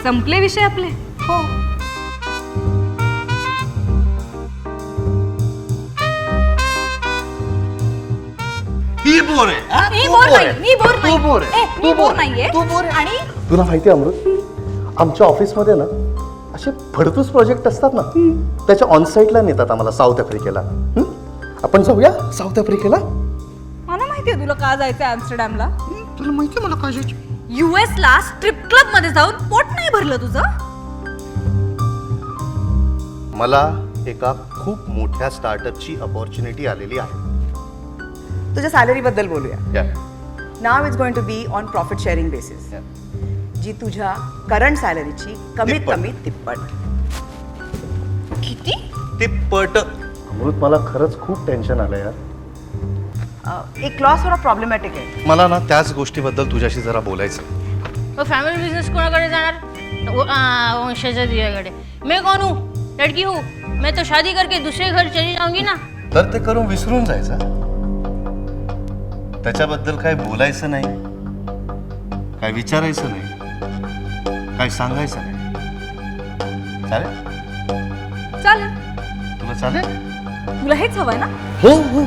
संपले विषय आपले. हो. ही बोर आहे हा? मी तू बोर बोर नाही, आहे. मी बोर तू नाही. बोर आहे. मी बोर नाहीये. तू बोर आहे. आणि तुला माहिती आहे अमृत, आमच्या ऑफिसमध्ये ना असे भरपूर प्रोजेक्ट असतात ना, त्याच्या ऑनसाईटला नेतात आम्हाला साऊथ आफ्रिकेला. आपण जाऊया साऊथ आफ्रिकेला. मला माहितीये तुला का जायचंय आम्स्टरडॅमला. तुला माहिती मला काय जायचं? US ला स्ट्रिप क्लब मध्ये जाऊन पोट नाही भरलं तुझं. मला एका खूप मोठ्या स्टार्टअपची अपॉर्च्युनिटी आलेली आहे. तुझ्या सॅलरी बद्दल बोलूया. नाव is going to be on profit sharing basis, जी तुझ्या करंट सॅलरीची कमीत तिप्पट. कमी तिप्पट. किती? तिप्पट. अमृत मला खरंच खूप टेन्शन आलं यार. एक लॉस थोडा प्रॉब्लेमॅटिक आहे. मला ना त्याच गोष्टीबद्दल तुझ्याशी जरा बोलायचं. फैमिली बिजनेस कोणाकडे जाणार? वंशाच्या दिव्याकडे. मैं कौन हूँ? लड़की हूँ. मैं तो शादी करके दूसरे घर चली जाऊंगी ना. तर ते करून विसरून जायचं. त्याच्याबद्दल काय बोलायचं नाही, काय विचारायचं नाही, काय सांगायचं नाही. चालेल? चालेल. तुला चालेल? तुला हेच हवंय ना. हो हो.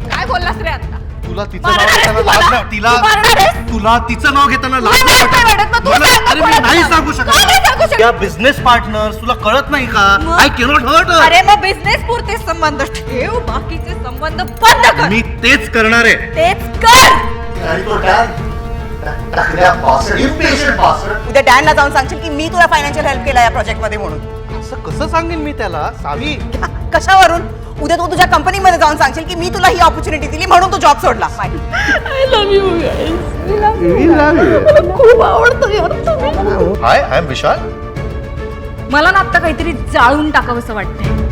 काय बोललास रे आता. तुला तिचं नाव घेताना लाज नाही तिला तू मारणार आहेस? तुला तिचं नाव घेताना लाज तुला नाही लाज नाही वाटत ना? तू मला- सांग ना अरे मी कोणाला? नाही सांगू का नाही सांगू शकत. शकत? या बिझनेस पार्टनर तुला कळत नाही का? मग? I cannot hurt. अरे मग बिझनेस पुरते संबंध ठेव, बाकीचे संबंध बंद कर. मी तेच करणार आहे. तेच कर. उद्या डॅनला जाऊन सांगशील की मी तुला फायनान्शियल हेल्प केला या प्रोजेक्ट मध्ये म्हणून. असं कसं सांगेन मी त्याला? सावी, कशावरून? उद्या तू तुझ्या कंपनीमध्ये जाऊन सांगशील की मी तुला ही ऑपॉर्च्युनिटी दिली म्हणून तू जॉब सोडला. खूप आवडतं यार तुम्ही. हाय आय एम विशाल. मला ना आता काहीतरी जाळून टाकावंसं वाटतंय.